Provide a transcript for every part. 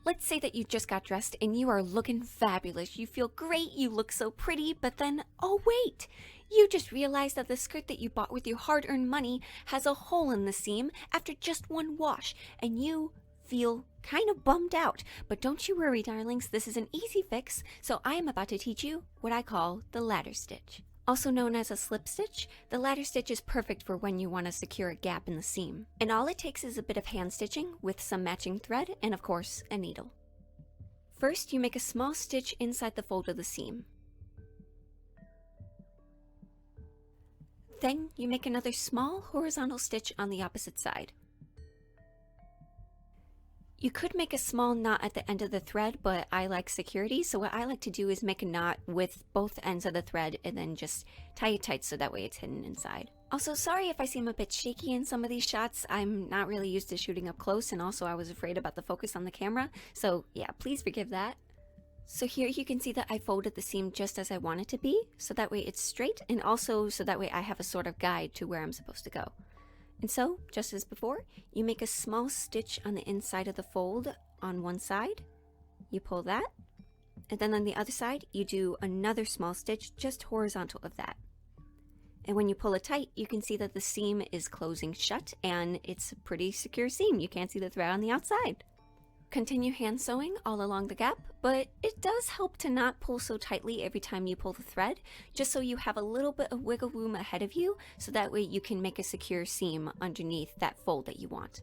Let's say that you just got dressed and you are looking fabulous. You feel great, you look so pretty, but then, oh wait! You just realized that the skirt that you bought with your hard-earned money has a hole in the seam after just one wash, and you feel kind of bummed out. But don't you worry, darlings, this is an easy fix, so I am about to teach you what I call the ladder stitch. Also known as a slip stitch, the ladder stitch is perfect for when you want to secure a gap in the seam. And all it takes is a bit of hand stitching with some matching thread and of course a needle. First, you make a small stitch inside the fold of the seam. Then you make another small horizontal stitch on the opposite side. You could make a small knot at the end of the thread, but I like security, so what I like to do is make a knot with both ends of the thread and then just tie it tight so that way it's hidden inside. Also, sorry if I seem a bit shaky in some of these shots. I'm not really used to shooting up close, and also I was afraid about the focus on the camera, so yeah, please forgive that. So here you can see that I folded the seam just as I want it to be, so that way it's straight, and also so that way I have a sort of guide to where I'm supposed to go. And so, just as before, you make a small stitch on the inside of the fold on one side, you pull that, and then on the other side, you do another small stitch just horizontal of that. And when you pull it tight, you can see that the seam is closing shut, and it's a pretty secure seam. You can't see the thread on the outside. Continue hand sewing all along the gap, but it does help to not pull so tightly every time you pull the thread, just so you have a little bit of wiggle room ahead of you, so that way you can make a secure seam underneath that fold that you want.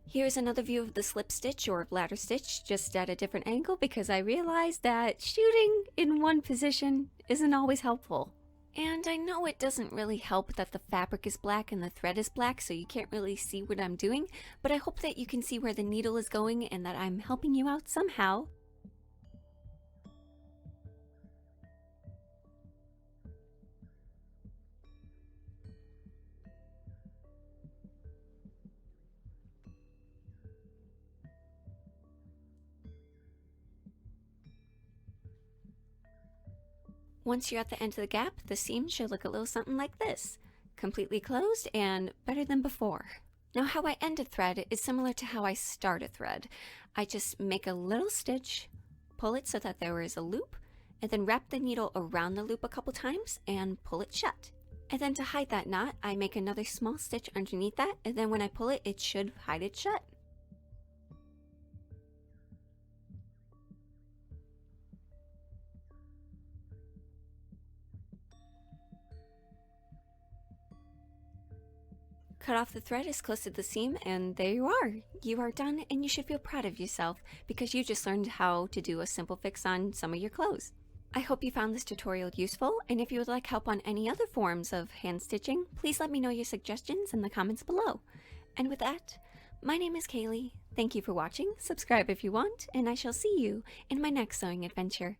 Here's another view of the slip stitch or ladder stitch, just at a different angle, because I realized that shooting in one position isn't always helpful. And I know it doesn't really help that the fabric is black and the thread is black, so you can't really see what I'm doing, but I hope that you can see where the needle is going and that I'm helping you out somehow. Once you're at the end of the gap, the seam should look a little something like this. Completely closed and better than before. Now how I end a thread is similar to how I start a thread. I just make a little stitch, pull it so that there is a loop, and then wrap the needle around the loop a couple times and pull it shut. And then to hide that knot, I make another small stitch underneath that, and then when I pull it, it should hide it shut. Cut off the thread as close to the seam, and there you are. You are done, and you should feel proud of yourself because you just learned how to do a simple fix on some of your clothes. I hope you found this tutorial useful, and if you would like help on any other forms of hand stitching, please let me know your suggestions in the comments below. And with that, my name is Kaylee. Thank you for watching, subscribe if you want, and I shall see you in my next sewing adventure.